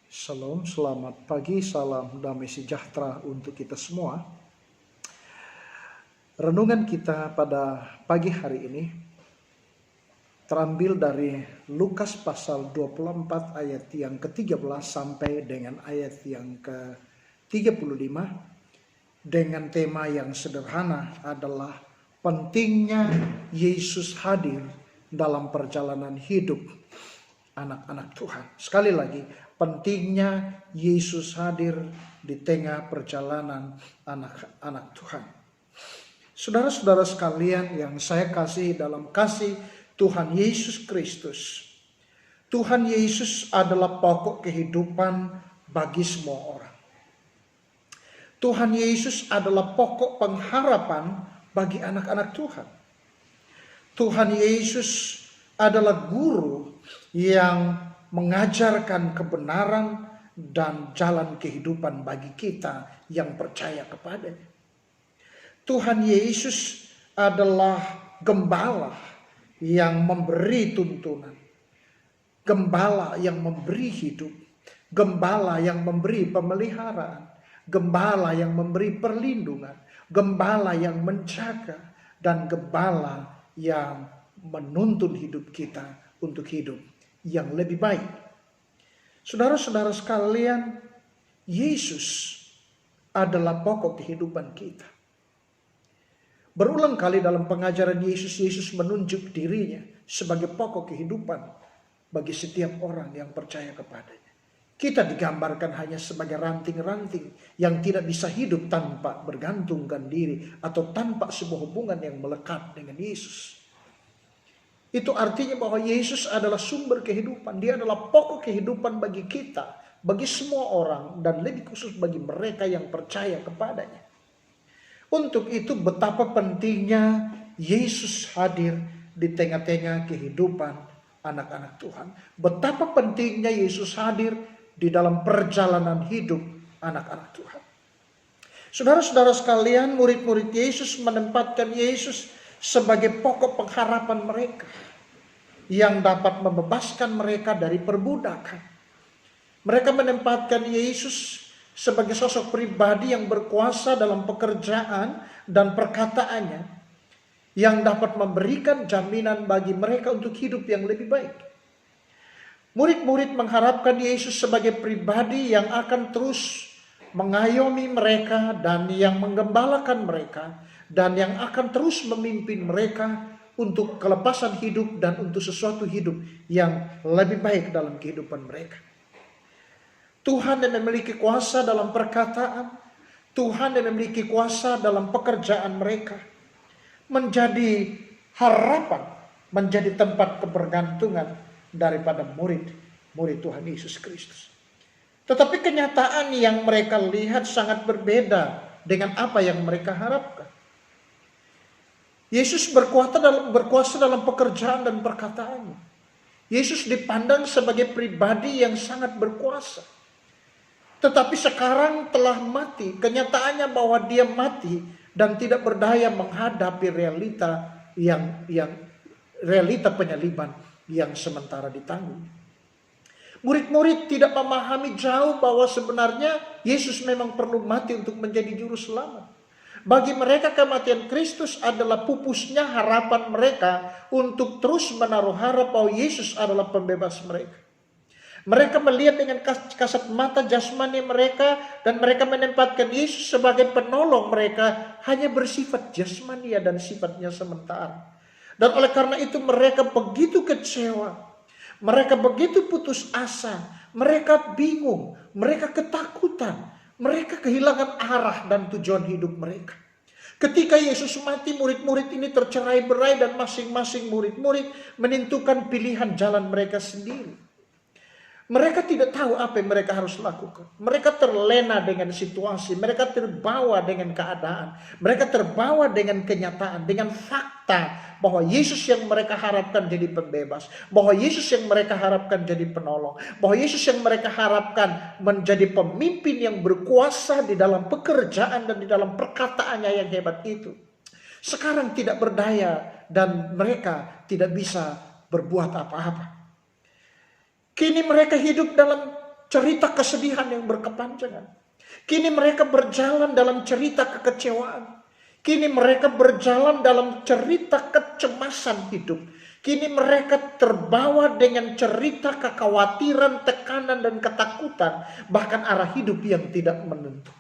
Shalom, selamat pagi, salam damai sejahtera untuk kita semua. Renungan kita pada pagi hari ini terambil dari Lukas pasal 24 ayat yang ke-13 sampai dengan ayat yang ke-35 dengan tema yang sederhana adalah pentingnya Yesus hadir dalam perjalanan hidup anak-anak Tuhan. Sekali lagi, pentingnya Yesus hadir di tengah perjalanan anak-anak Tuhan. Saudara-saudara sekalian yang saya kasih dalam kasih Tuhan Yesus Kristus. Tuhan Yesus adalah pokok kehidupan bagi semua orang. Tuhan Yesus adalah pokok pengharapan bagi anak-anak Tuhan. Tuhan Yesus adalah guru yang mengajarkan kebenaran dan jalan kehidupan bagi kita yang percaya kepadanya. Tuhan Yesus adalah gembala yang memberi tuntunan, gembala yang memberi hidup, gembala yang memberi pemeliharaan, gembala yang memberi perlindungan, gembala yang menjaga, dan gembala yang menuntun hidup kita untuk hidup yang lebih baik. Saudara-saudara sekalian, Yesus adalah pokok kehidupan kita. Berulang kali dalam pengajaran Yesus menunjuk dirinya sebagai pokok kehidupan bagi setiap orang yang percaya kepadanya. Kita digambarkan hanya sebagai ranting-ranting yang tidak bisa hidup tanpa bergantungkan diri atau tanpa sebuah hubungan yang melekat dengan Yesus. Itu artinya bahwa Yesus adalah sumber kehidupan. Dia adalah pokok kehidupan bagi kita, bagi semua orang, dan lebih khusus bagi mereka yang percaya kepadanya. Untuk itu betapa pentingnya Yesus hadir di tengah-tengah kehidupan anak-anak Tuhan. Betapa pentingnya Yesus hadir di dalam perjalanan hidup anak-anak Tuhan. Saudara-saudara sekalian, murid-murid Yesus menempatkan Yesus sebagai pokok pengharapan mereka yang dapat membebaskan mereka dari perbudakan. Mereka menempatkan Yesus sebagai sosok pribadi yang berkuasa dalam pekerjaan dan perkataannya yang dapat memberikan jaminan bagi mereka untuk hidup yang lebih baik. Murid-murid mengharapkan Yesus sebagai pribadi yang akan terus mengayomi mereka dan yang menggembalakan mereka dan yang akan terus memimpin mereka untuk kelepasan hidup dan untuk sesuatu hidup yang lebih baik dalam kehidupan mereka. Tuhan yang memiliki kuasa dalam perkataan, Tuhan yang memiliki kuasa dalam pekerjaan mereka, menjadi harapan, menjadi tempat kebergantungan daripada murid-murid Tuhan Yesus Kristus. Tetapi kenyataan yang mereka lihat sangat berbeda dengan apa yang mereka harapkan. Yesus berkuasa dalam pekerjaan dan perkataannya. Yesus dipandang sebagai pribadi yang sangat berkuasa. Tetapi sekarang telah mati. Kenyataannya bahwa dia mati dan tidak berdaya menghadapi realita realita penyaliban yang sementara ditanggung. Murid-murid tidak memahami jauh bahwa sebenarnya Yesus memang perlu mati untuk menjadi juru selamat. Bagi mereka kematian Kristus adalah pupusnya harapan mereka untuk terus menaruh harap bahwa Yesus adalah pembebas mereka. Mereka melihat dengan kasat mata jasmani mereka dan mereka menempatkan Yesus sebagai penolong mereka hanya bersifat jasmani dan sifatnya sementara. Dan oleh karena itu mereka begitu kecewa, mereka begitu putus asa, mereka bingung, mereka ketakutan, mereka kehilangan arah dan tujuan hidup mereka. Ketika Yesus mati, murid-murid ini tercerai-berai dan masing-masing murid-murid menentukan pilihan jalan mereka sendiri. Mereka tidak tahu apa yang mereka harus lakukan. Mereka terlena dengan situasi. Mereka terbawa dengan keadaan. Mereka terbawa dengan kenyataan. Dengan fakta bahwa Yesus yang mereka harapkan jadi pembebas. Bahwa Yesus yang mereka harapkan jadi penolong. Bahwa Yesus yang mereka harapkan menjadi pemimpin yang berkuasa di dalam pekerjaan dan di dalam perkataannya yang hebat itu. Sekarang tidak berdaya dan mereka tidak bisa berbuat apa-apa. Kini mereka hidup dalam cerita kesedihan yang berkepanjangan. Kini mereka berjalan dalam cerita kekecewaan. Kini mereka berjalan dalam cerita kecemasan hidup. Kini mereka terbawa dengan cerita kekhawatiran, tekanan, dan ketakutan. Bahkan arah hidup yang tidak menentu.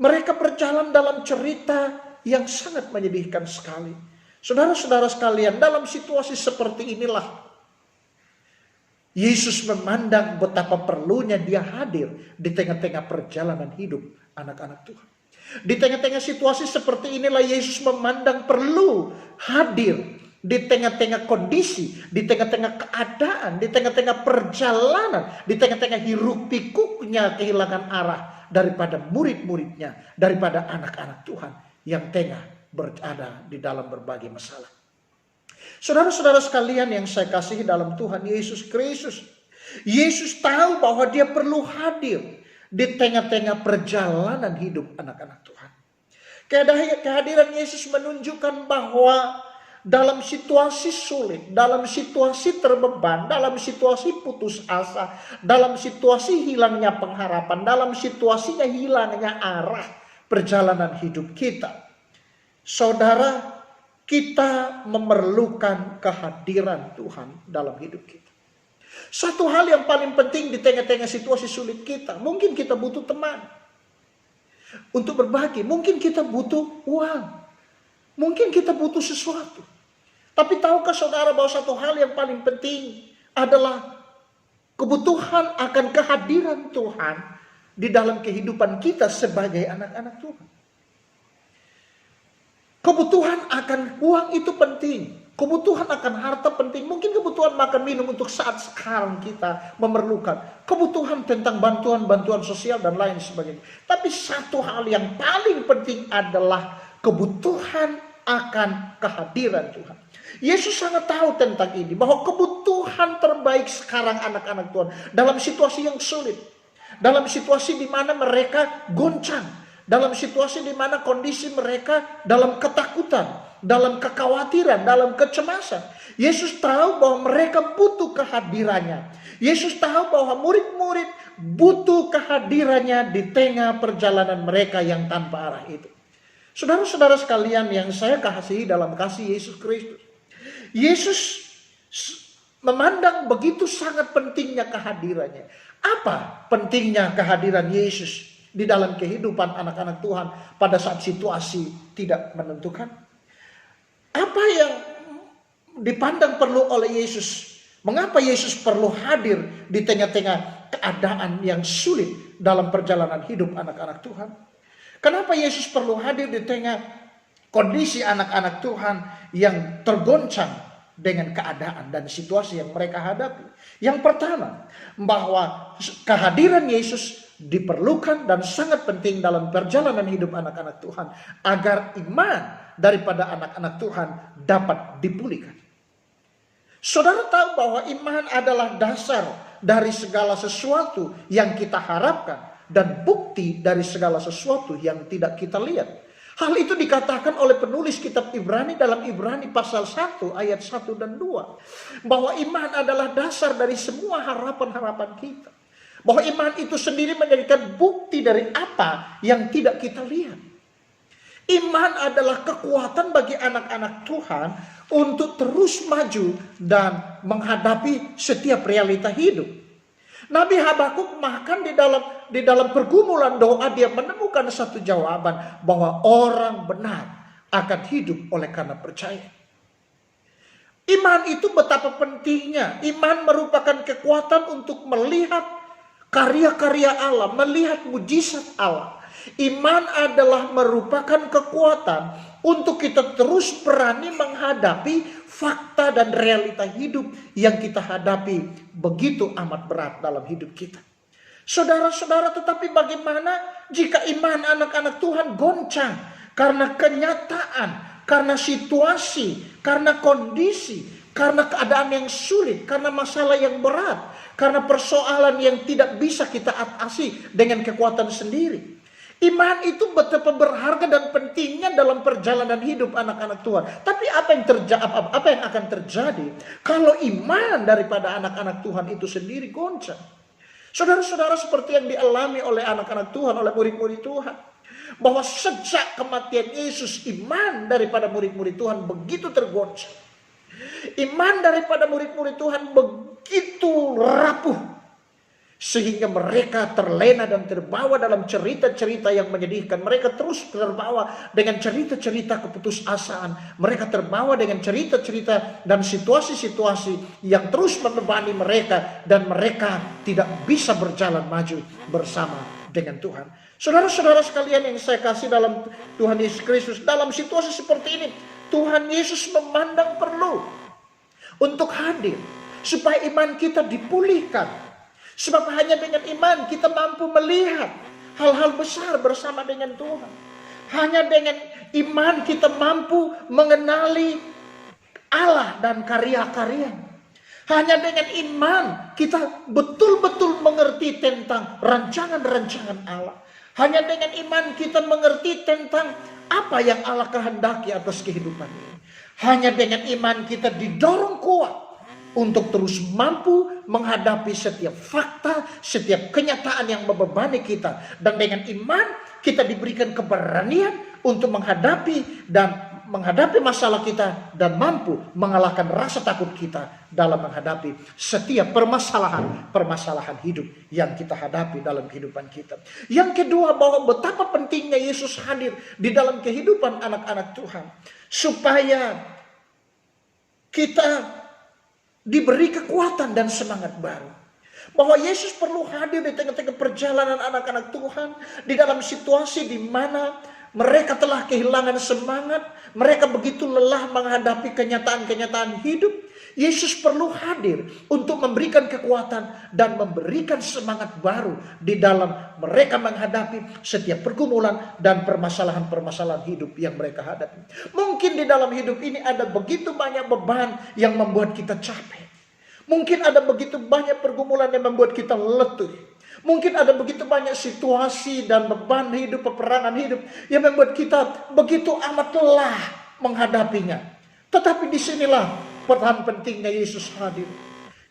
Mereka berjalan dalam cerita yang sangat menyedihkan sekali. Saudara-saudara sekalian, dalam situasi seperti inilah Yesus memandang betapa perlunya dia hadir di tengah-tengah perjalanan hidup anak-anak Tuhan. Di tengah-tengah situasi seperti inilah Yesus memandang perlu hadir di tengah-tengah kondisi, di tengah-tengah keadaan, di tengah-tengah perjalanan, di tengah-tengah hiruk pikuknya kehilangan arah daripada murid-muridnya, daripada anak-anak Tuhan yang tengah berada di dalam berbagai masalah. Saudara-saudara sekalian yang saya kasihi dalam Tuhan Yesus Kristus, Yesus tahu bahwa dia perlu hadir di tengah-tengah perjalanan hidup anak-anak Tuhan. Kehadiran Yesus menunjukkan bahwa dalam situasi sulit, dalam situasi terbeban, dalam situasi putus asa, dalam situasi hilangnya pengharapan, dalam situasinya hilangnya arah perjalanan hidup kita, saudara, kita memerlukan kehadiran Tuhan dalam hidup kita. Satu hal yang paling penting di tengah-tengah situasi sulit kita, mungkin kita butuh teman untuk berbagi, mungkin kita butuh uang, mungkin kita butuh sesuatu. Tapi tahukah saudara bahwa satu hal yang paling penting adalah kebutuhan akan kehadiran Tuhan di dalam kehidupan kita sebagai anak-anak Tuhan. Kebutuhan akan uang itu penting. Kebutuhan akan harta penting. Mungkin kebutuhan makan minum untuk saat sekarang kita memerlukan. Kebutuhan tentang bantuan-bantuan sosial dan lain sebagainya. Tapi satu hal yang paling penting adalah kebutuhan akan kehadiran Tuhan. Yesus sangat tahu tentang ini. Bahwa kebutuhan terbaik sekarang anak-anak Tuhan. Dalam situasi yang sulit. Dalam situasi di mana mereka goncang. Dalam situasi di mana kondisi mereka dalam ketakutan, dalam kekhawatiran, dalam kecemasan. Yesus tahu bahwa mereka butuh kehadirannya. Yesus tahu bahwa murid-murid butuh kehadirannya di tengah perjalanan mereka yang tanpa arah itu. Saudara-saudara sekalian yang saya kasihi dalam kasih Yesus Kristus. Yesus memandang begitu sangat pentingnya kehadirannya. Apa pentingnya kehadiran Yesus di dalam kehidupan anak-anak Tuhan pada saat situasi tidak menentukan? Apa yang dipandang perlu oleh Yesus? Mengapa Yesus perlu hadir di tengah-tengah keadaan yang sulit dalam perjalanan hidup anak-anak Tuhan? Kenapa Yesus perlu hadir di tengah kondisi anak-anak Tuhan yang tergoncang dengan keadaan dan situasi yang mereka hadapi? Yang pertama, bahwa kehadiran Yesus diperlukan dan sangat penting dalam perjalanan hidup anak-anak Tuhan agar iman daripada anak-anak Tuhan dapat dipulihkan. Saudara tahu bahwa iman adalah dasar dari segala sesuatu yang kita harapkan dan bukti dari segala sesuatu yang tidak kita lihat. Hal itu dikatakan oleh penulis kitab Ibrani dalam Ibrani pasal 1 ayat 1 dan 2. Bahwa iman adalah dasar dari semua harapan-harapan kita. Bahwa iman itu sendiri menjadikan bukti dari apa yang tidak kita lihat. Iman adalah kekuatan bagi anak-anak Tuhan untuk terus maju dan menghadapi setiap realita hidup. Nabi Habakuk bahkan di dalam pergumulan doa dia menemukan satu jawaban bahwa orang benar akan hidup oleh karena percaya. Iman itu betapa pentingnya. Iman merupakan kekuatan untuk melihat karya-karya Allah, melihat mujizat Allah. Iman adalah merupakan kekuatan untuk kita terus berani menghadapi fakta dan realita hidup yang kita hadapi begitu amat berat dalam hidup kita. Saudara-saudara, tetapi bagaimana jika iman anak-anak Tuhan goncang karena kenyataan, karena situasi, karena kondisi, karena keadaan yang sulit, karena masalah yang berat, karena persoalan yang tidak bisa kita atasi dengan kekuatan sendiri. Iman itu betapa berharga dan pentingnya dalam perjalanan hidup anak-anak Tuhan. Tapi apa yang akan terjadi kalau iman daripada anak-anak Tuhan itu sendiri goncang? Saudara-saudara, seperti yang dialami oleh anak-anak Tuhan, oleh murid-murid Tuhan, bahwa sejak kematian Yesus, iman daripada murid-murid Tuhan begitu tergoncang. Iman daripada murid-murid Tuhan begitu rapuh, sehingga mereka terlena dan terbawa dalam cerita-cerita yang menyedihkan. Mereka terus terbawa dengan cerita-cerita keputusasaan. Mereka terbawa dengan cerita-cerita dan situasi-situasi yang terus membebani mereka. Dan mereka tidak bisa berjalan maju bersama dengan Tuhan. Saudara-saudara sekalian yang saya kasih dalam Tuhan Yesus Kristus, dalam situasi seperti ini, Tuhan Yesus memandang perlu untuk hadir, supaya iman kita dipulihkan. Sebab hanya dengan iman kita mampu melihat hal-hal besar bersama dengan Tuhan. Hanya dengan iman kita mampu mengenali Allah dan karya-karya. Hanya dengan iman kita betul-betul mengerti tentang rancangan-rancangan Allah. Hanya dengan iman kita mengerti tentang apa yang Allah kehendaki atas kehidupan ini. Hanya dengan iman kita didorong kuat untuk terus mampu menghadapi setiap fakta, setiap kenyataan yang membebani kita. Dan dengan iman kita diberikan keberanian untuk menghadapi masalah kita, dan mampu mengalahkan rasa takut kita dalam menghadapi setiap permasalahan hidup yang kita hadapi dalam kehidupan kita. Yang kedua, bahwa betapa pentingnya Yesus hadir di dalam kehidupan anak-anak Tuhan, supaya kita diberi kekuatan dan semangat baru. Bahwa Yesus perlu hadir di tengah-tengah perjalanan anak-anak Tuhan, di dalam situasi di mana mereka telah kehilangan semangat, mereka begitu lelah menghadapi kenyataan-kenyataan hidup. Yesus perlu hadir untuk memberikan kekuatan dan memberikan semangat baru di dalam mereka menghadapi setiap pergumulan dan permasalahan-permasalahan hidup yang mereka hadapi. Mungkin di dalam hidup ini ada begitu banyak beban yang membuat kita capek. Mungkin ada begitu banyak pergumulan yang membuat kita letih. Mungkin ada begitu banyak situasi dan beban hidup, peperangan hidup yang membuat kita begitu amat lelah menghadapinya. Tetapi disinilah peran pentingnya Yesus hadir.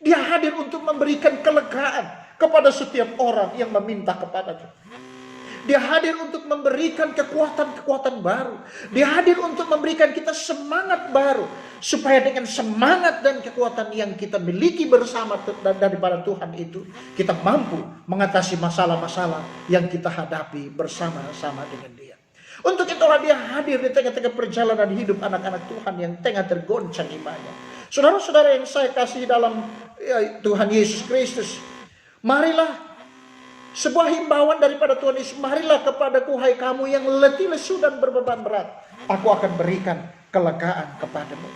Dia hadir untuk memberikan kelegaan kepada setiap orang yang meminta kepadanya. Dia hadir untuk memberikan kekuatan-kekuatan baru. Dia hadir untuk memberikan kita semangat baru. Supaya dengan semangat dan kekuatan yang kita miliki bersama daripada Tuhan itu, kita mampu mengatasi masalah-masalah yang kita hadapi bersama-sama dengan Dia. Untuk itulah Dia hadir di tengah-tengah perjalanan hidup anak-anak Tuhan yang tengah tergoncang imannya. Saudara-saudara yang saya kasih dalam Tuhan Yesus Kristus, marilah, sebuah himbauan daripada Tuhan Yesus, marilah kepadaku hai kamu yang letih lesu dan berbeban berat, aku akan berikan kelegaan kepadamu.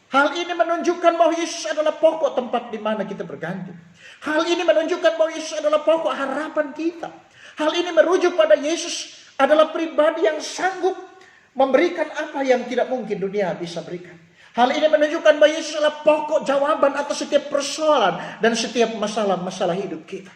Hal ini menunjukkan bahwa Yesus adalah pokok tempat di mana kita bergantung. Hal ini menunjukkan bahwa Yesus adalah pokok harapan kita. Hal ini merujuk pada Yesus adalah pribadi yang sanggup memberikan apa yang tidak mungkin dunia bisa berikan. Hal ini menunjukkan bahwa Yesus adalah pokok jawaban atas setiap persoalan dan setiap masalah-masalah hidup kita.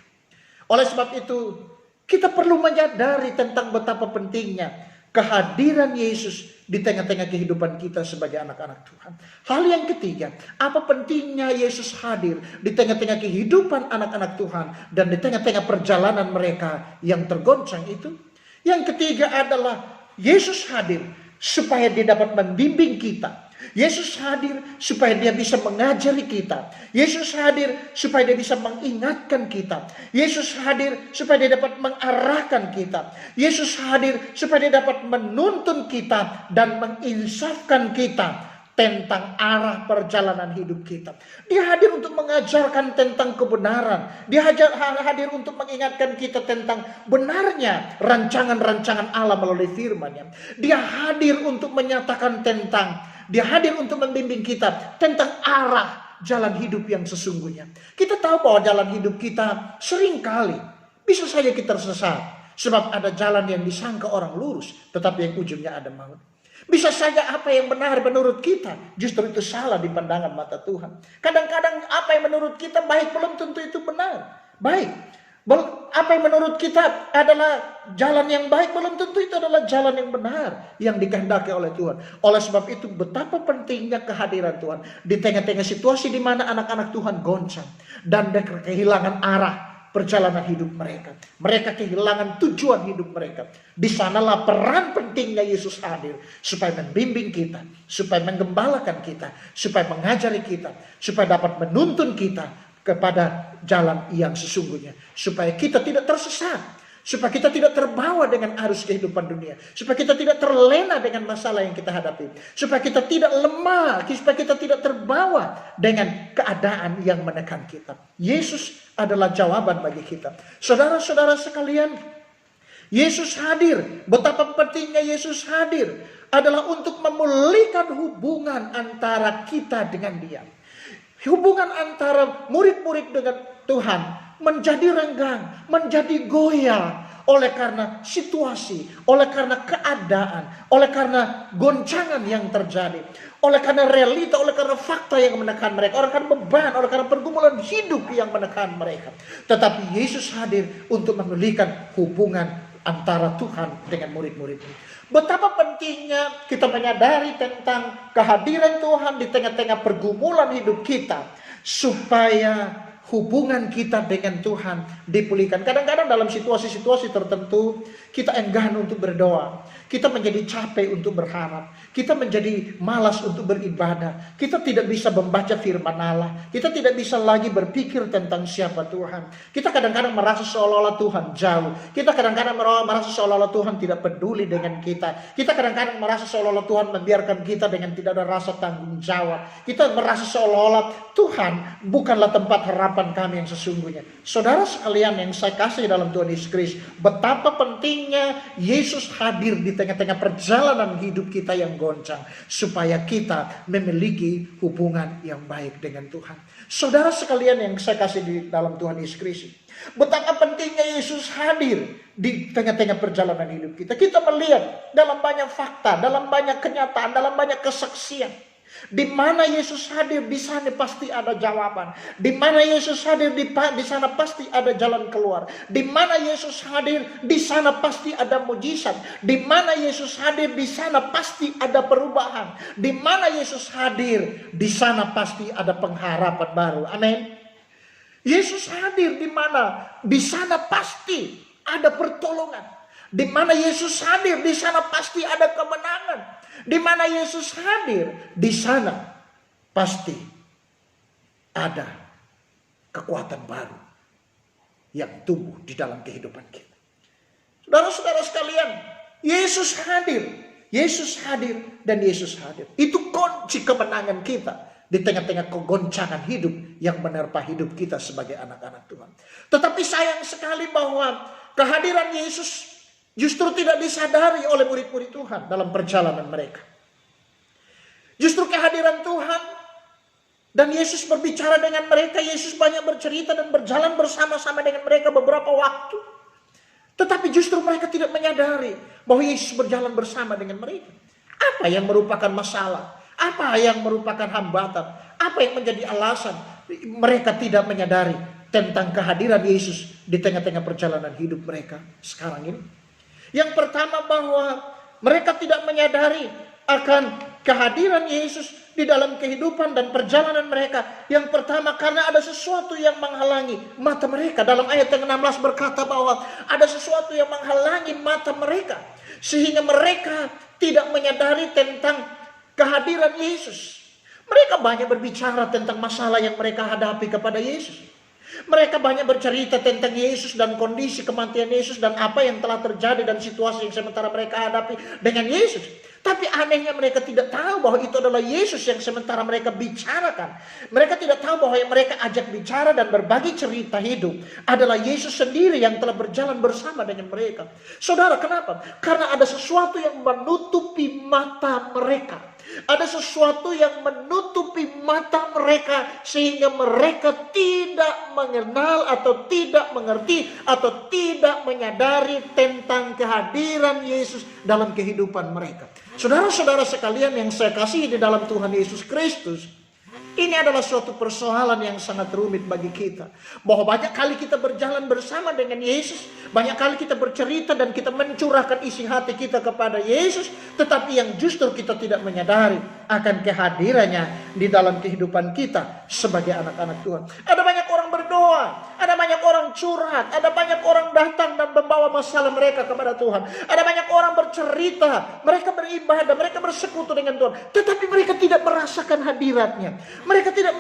Oleh sebab itu, kita perlu menyadari tentang betapa pentingnya kehadiran Yesus di tengah-tengah kehidupan kita sebagai anak-anak Tuhan. Hal yang ketiga, apa pentingnya Yesus hadir di tengah-tengah kehidupan anak-anak Tuhan dan di tengah-tengah perjalanan mereka yang tergoncang itu? Yang ketiga adalah Yesus hadir supaya Dia dapat membimbing kita. Yesus hadir supaya Dia bisa mengajari kita. Yesus hadir supaya Dia bisa mengingatkan kita. Yesus hadir supaya Dia dapat mengarahkan kita. Yesus hadir supaya Dia dapat menuntun kita dan menginsafkan kita tentang arah perjalanan hidup kita. Dia hadir untuk mengajarkan tentang kebenaran. Dia hadir untuk mengingatkan kita tentang benarnya rancangan-rancangan Allah melalui firman-Nya. Dia hadir untuk menyatakan Dia hadir untuk membimbing kita tentang arah jalan hidup yang sesungguhnya. Kita tahu bahwa jalan hidup kita seringkali bisa saja kita tersesat. Sebab ada jalan yang disangka orang lurus, tetapi yang ujungnya ada maut. Bisa saja apa yang benar menurut kita justru itu salah di pandangan mata Tuhan. Kadang-kadang apa yang menurut kita baik belum tentu itu benar. Baik. Apa yang menurut kita adalah jalan yang baik belum tentu itu adalah jalan yang benar yang dikehendaki oleh Tuhan. Oleh sebab itu betapa pentingnya kehadiran Tuhan di tengah-tengah situasi di mana anak-anak Tuhan goncang dan kehilangan arah. perjalanan hidup mereka. Mereka kehilangan tujuan hidup mereka. Di sanalah peran pentingnya Yesus hadir. Supaya membimbing kita. Supaya menggembalakan kita. Supaya mengajari kita. Supaya dapat menuntun kita kepada jalan yang sesungguhnya. Supaya kita tidak tersesat. Supaya kita tidak terbawa dengan arus kehidupan dunia. Supaya kita tidak terlena dengan masalah yang kita hadapi. Supaya kita tidak lemah. Supaya kita tidak terbawa dengan keadaan yang menekan kita. Yesus adalah jawaban bagi kita. Saudara-saudara sekalian, Yesus hadir. Betapa pentingnya Yesus hadir adalah untuk memulihkan hubungan antara kita dengan Dia. Hubungan antara murid-murid dengan Tuhan menjadi renggang, menjadi goyah oleh karena situasi, oleh karena keadaan, oleh karena goncangan yang terjadi, oleh karena realita, oleh karena fakta yang menekan mereka, oleh karena beban, oleh karena pergumulan hidup yang menekan mereka. Tetapi Yesus hadir untuk memulihkan hubungan antara Tuhan dengan murid-muridnya. Betapa pentingnya kita menyadari tentang kehadiran Tuhan di tengah-tengah pergumulan hidup kita, supaya hubungan kita dengan Tuhan dipulihkan. Kadang-kadang dalam situasi-situasi tertentu kita enggan untuk berdoa. Kita menjadi capek untuk berharap. Kita menjadi malas untuk beribadah. Kita tidak bisa membaca firman Allah. Kita tidak bisa lagi berpikir tentang siapa Tuhan. Kita kadang-kadang merasa seolah-olah Tuhan jauh. Kita kadang-kadang merasa seolah-olah Tuhan tidak peduli dengan kita. Kita kadang-kadang merasa seolah-olah Tuhan membiarkan kita dengan tidak ada rasa tanggung jawab. Kita merasa seolah-olah Tuhan bukanlah tempat harapan kami yang sesungguhnya. Saudara sekalian yang saya kasih dalam Tuhan Yesus Kristus, betapa pentingnya Yesus hadir di tengah-tengah perjalanan hidup kita yang goncang, supaya kita memiliki hubungan yang baik dengan Tuhan. Saudara sekalian yang saya kasih di dalam Tuhan Yesus Kristus, betapa pentingnya Yesus hadir di tengah-tengah perjalanan hidup kita. Kita melihat dalam banyak fakta, dalam banyak kenyataan, dalam banyak kesaksian. Di mana Yesus hadir, di sana pasti ada jawaban. Di mana Yesus hadir, di sana pasti ada jalan keluar. Di mana Yesus hadir, di sana pasti ada mujizat. Di mana Yesus hadir, di sana pasti ada perubahan. Di mana Yesus hadir, di sana pasti ada pengharapan baru. Amin. Yesus hadir di mana? Di sana pasti ada pertolongan. Di mana Yesus hadir, di sana pasti ada kemenangan. Di mana Yesus hadir, di sana pasti ada kekuatan baru yang tumbuh di dalam kehidupan kita. Saudara-saudara sekalian, Yesus hadir. Yesus hadir dan Yesus hadir. Itu kunci kemenangan kita di tengah-tengah kegoncangan hidup yang menerpa hidup kita sebagai anak-anak Tuhan. Tetapi sayang sekali bahwa kehadiran Yesus justru tidak disadari oleh murid-murid Tuhan dalam perjalanan mereka. Justru kehadiran Tuhan dan Yesus berbicara dengan mereka. Yesus banyak bercerita dan berjalan bersama-sama dengan mereka beberapa waktu. Tetapi justru mereka tidak menyadari bahwa Yesus berjalan bersama dengan mereka. Apa yang merupakan masalah? Apa yang merupakan hambatan? Apa yang menjadi alasan mereka tidak menyadari tentang kehadiran Yesus di tengah-tengah perjalanan hidup mereka sekarang ini? Yang pertama, bahwa mereka tidak menyadari akan kehadiran Yesus di dalam kehidupan dan perjalanan mereka. Yang pertama, karena ada sesuatu yang menghalangi mata mereka. Dalam ayat yang 16 berkata bahwa ada sesuatu yang menghalangi mata mereka, sehingga mereka tidak menyadari tentang kehadiran Yesus. Mereka banyak berbicara tentang masalah yang mereka hadapi kepada Yesus. Mereka banyak bercerita tentang Yesus dan kondisi kematian Yesus dan apa yang telah terjadi dan situasi yang sementara mereka hadapi dengan Yesus. Tapi anehnya mereka tidak tahu bahwa itu adalah Yesus yang sementara mereka bicarakan. Mereka tidak tahu bahwa yang mereka ajak bicara dan berbagi cerita hidup adalah Yesus sendiri yang telah berjalan bersama dengan mereka. Saudara, kenapa? Karena ada sesuatu yang menutupi mata mereka. Ada sesuatu yang menutupi mata mereka sehingga mereka tidak mengenal atau tidak mengerti atau tidak menyadari tentang kehadiran Yesus dalam kehidupan mereka. Saudara-saudara sekalian yang saya kasihi di dalam Tuhan Yesus Kristus, ini adalah suatu persoalan yang sangat rumit bagi kita. Bahwa banyak kali kita berjalan bersama dengan Yesus, banyak kali kita bercerita dan kita mencurahkan isi hati kita kepada Yesus, tetapi yang justru kita tidak menyadari akan kehadirannya di dalam kehidupan kita sebagai anak-anak Tuhan. Ada banyak orang berdoa, ada banyak orang orang curhat, ada banyak orang datang dan membawa masalah mereka kepada Tuhan. Ada banyak orang bercerita, mereka beribadah, mereka bersekutu dengan Tuhan. Tetapi mereka tidak merasakan hadiratnya. Mereka tidak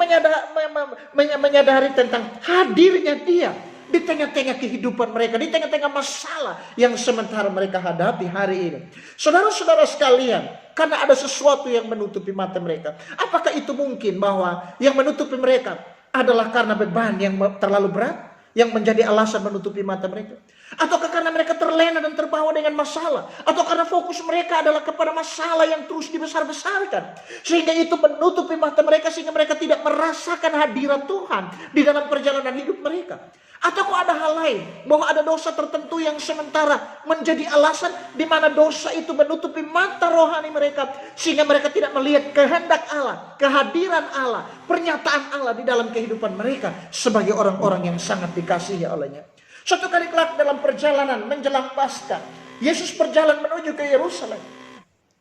menyadari tentang hadirnya Dia di tengah-tengah kehidupan mereka, di tengah-tengah masalah yang sementara mereka hadapi hari ini. Saudara-saudara sekalian, karena ada sesuatu yang menutupi mata mereka. Apakah itu mungkin bahwa yang menutupi mereka adalah karena beban yang terlalu berat yang menjadi alasan menutupi mata mereka? Ataukah karena mereka terlena dan terbawa dengan masalah? Atau karena fokus mereka adalah kepada masalah yang terus dibesar-besarkan, sehingga itu menutupi mata mereka, sehingga mereka tidak merasakan hadirat Tuhan di dalam perjalanan hidup mereka? Ataukah ada hal lain, bahwa ada dosa tertentu yang sementara menjadi alasan di mana dosa itu menutupi mata rohani mereka, sehingga mereka tidak melihat kehendak Allah, kehadiran Allah, pernyataan Allah di dalam kehidupan mereka sebagai orang-orang yang sangat dikasihi olehnya. Suatu kali kelak dalam perjalanan menjelang Paskah, Yesus berjalan menuju ke Yerusalem.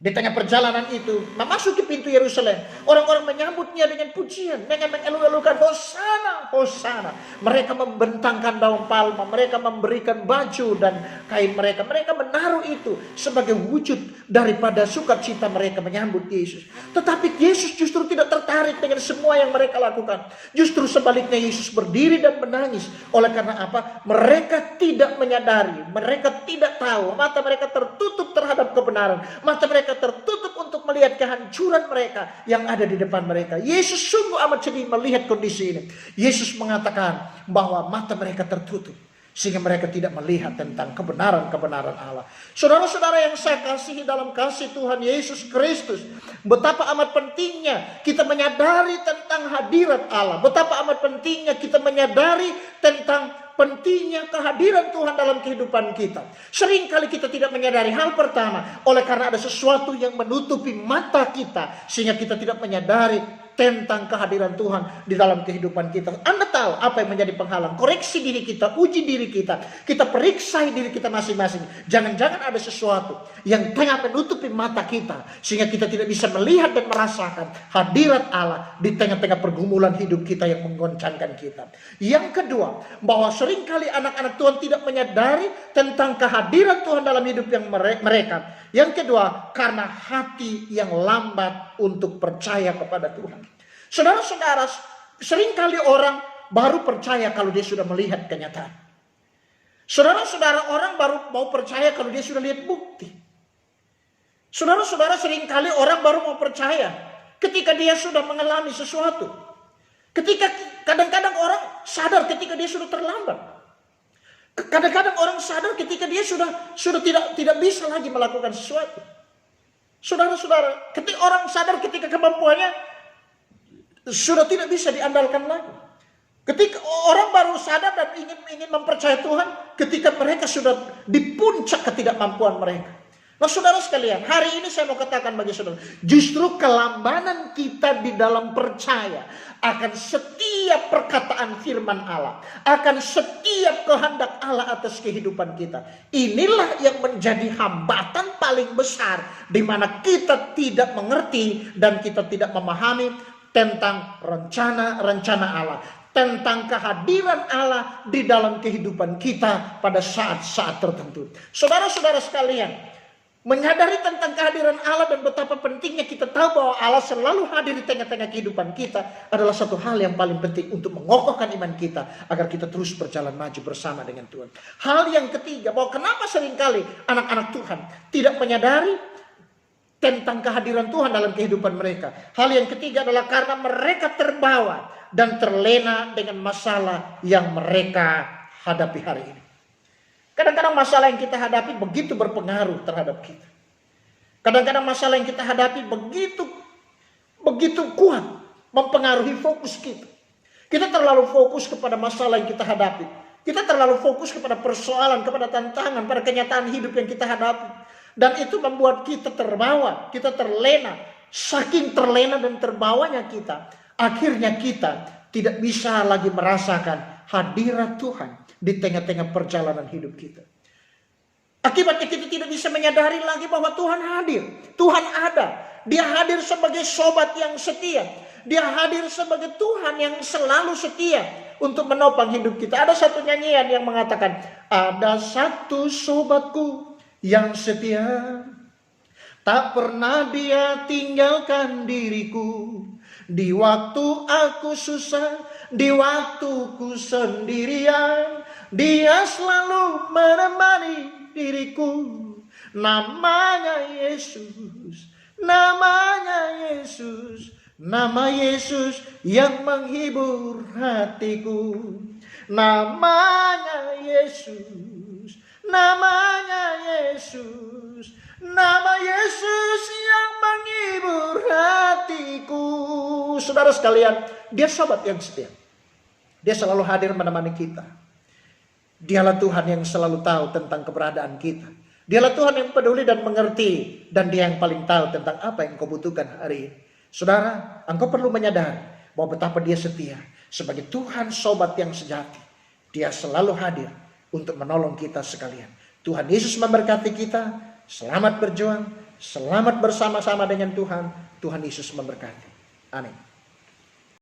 Di tengah perjalanan itu, memasuki pintu Yerusalem, orang-orang menyambutnya dengan pujian, dengan mengelu-elukan Hosana, Hosana. Mereka membentangkan daun palma, mereka memberikan baju dan kain mereka. Mereka menaruh itu sebagai wujud daripada sukacita mereka menyambut Yesus. Tetapi Yesus justru tidak tertarik dengan semua yang mereka lakukan. Justru sebaliknya, Yesus berdiri dan menangis. Oleh karena apa? Mereka tidak menyadari, mereka tidak tahu, mata mereka tertutup terhadap kebenaran, mata mereka tertutup untuk melihat kehancuran mereka yang ada di depan mereka. Yesus sungguh amat sedih melihat kondisi ini. Yesus mengatakan bahwa mata mereka tertutup, sehingga mereka tidak melihat tentang kebenaran-kebenaran Allah. Saudara-saudara yang saya kasihi dalam kasih Tuhan Yesus Kristus, betapa amat pentingnya kita menyadari tentang hadirat Allah. Betapa amat pentingnya kita menyadari tentang pentingnya kehadiran Tuhan dalam kehidupan kita. Seringkali kita tidak menyadari hal pertama, oleh karena ada sesuatu yang menutupi mata kita, sehingga kita tidak menyadari tentang kehadiran Tuhan di dalam kehidupan kita. Anda tahu apa yang menjadi penghalang? Koreksi diri kita, uji diri kita, kita periksa diri kita masing-masing. Jangan-jangan ada sesuatu yang tengah menutupi mata kita, sehingga kita tidak bisa melihat dan merasakan hadirat Allah di tengah-tengah pergumulan hidup kita yang menggoncangkan kita. Yang kedua, bahwa seringkali anak-anak Tuhan tidak menyadari tentang kehadiran Tuhan dalam hidup yang mereka. Yang kedua, karena hati yang lambat untuk percaya kepada Tuhan. Saudara-saudara, seringkali orang baru percaya kalau dia sudah melihat kenyataan. Saudara-saudara, orang baru mau percaya kalau dia sudah lihat bukti. Saudara-saudara, seringkali orang baru mau percaya ketika dia sudah mengalami sesuatu. Ketika kadang-kadang orang sadar ketika dia sudah terlambat. Kadang-kadang orang sadar ketika dia sudah tidak bisa lagi melakukan sesuatu. Saudara-saudara, ketika orang sadar ketika kemampuannya sudah tidak bisa diandalkan lagi. Ketika orang baru sadar dan ingin mempercayai Tuhan ketika mereka sudah di puncak ketidakmampuan mereka. Nah, saudara sekalian, hari ini saya mau katakan bagi saudara, justru kelambanan kita di dalam percaya akan setiap perkataan firman Allah, akan setiap kehendak Allah atas kehidupan kita. Inilah yang menjadi hambatan paling besar di mana kita tidak mengerti dan kita tidak memahami tentang rencana-rencana Allah, tentang kehadiran Allah di dalam kehidupan kita pada saat-saat tertentu. Saudara-saudara sekalian, menyadari tentang kehadiran Allah dan betapa pentingnya kita tahu bahwa Allah selalu hadir di tengah-tengah kehidupan kita adalah satu hal yang paling penting untuk mengokohkan iman kita agar kita terus berjalan maju bersama dengan Tuhan. Hal yang ketiga, bahwa kenapa seringkali anak-anak Tuhan tidak menyadari tentang kehadiran Tuhan dalam kehidupan mereka. Hal yang ketiga adalah karena mereka terbawa dan terlena dengan masalah yang mereka hadapi hari ini. Kadang-kadang masalah yang kita hadapi begitu berpengaruh terhadap kita. Kadang-kadang masalah yang kita hadapi begitu kuat mempengaruhi fokus kita. Kita terlalu fokus kepada masalah yang kita hadapi. Kita terlalu fokus kepada persoalan, kepada tantangan, pada kenyataan hidup yang kita hadapi. Dan itu membuat kita terbawa, kita terlena. Saking terlena dan terbawanya kita, akhirnya kita tidak bisa lagi merasakan hadirat Tuhan di tengah-tengah perjalanan hidup kita. Akibatnya kita tidak bisa menyadari lagi bahwa Tuhan hadir. Tuhan ada. Dia hadir sebagai sobat yang setia. Dia hadir sebagai Tuhan yang selalu setia. untuk menopang hidup kita. Ada satu nyanyian yang mengatakan, ada satu sobatku yang setia, tak pernah dia tinggalkan diriku. Di waktu aku susah, di waktuku sendirian, dia selalu menemani diriku. Namanya Yesus, namanya Yesus, nama Yesus yang menghibur hatiku. Namanya Yesus, namanya Yesus, nama Yesus yang menghibur hatiku. Saudara sekalian, dia sobat yang setia. Dia selalu hadir menemani kita. Dialah Tuhan yang selalu tahu tentang keberadaan kita. Dialah Tuhan yang peduli dan mengerti. Dan dia yang paling tahu tentang apa yang kau butuhkan hari ini. Saudara, engkau perlu menyadari bahwa betapa dia setia. Sebagai Tuhan sobat yang sejati. Dia selalu hadir untuk menolong kita sekalian. Tuhan Yesus memberkati kita. Selamat berjuang. Selamat bersama-sama dengan Tuhan. Tuhan Yesus memberkati. Amin.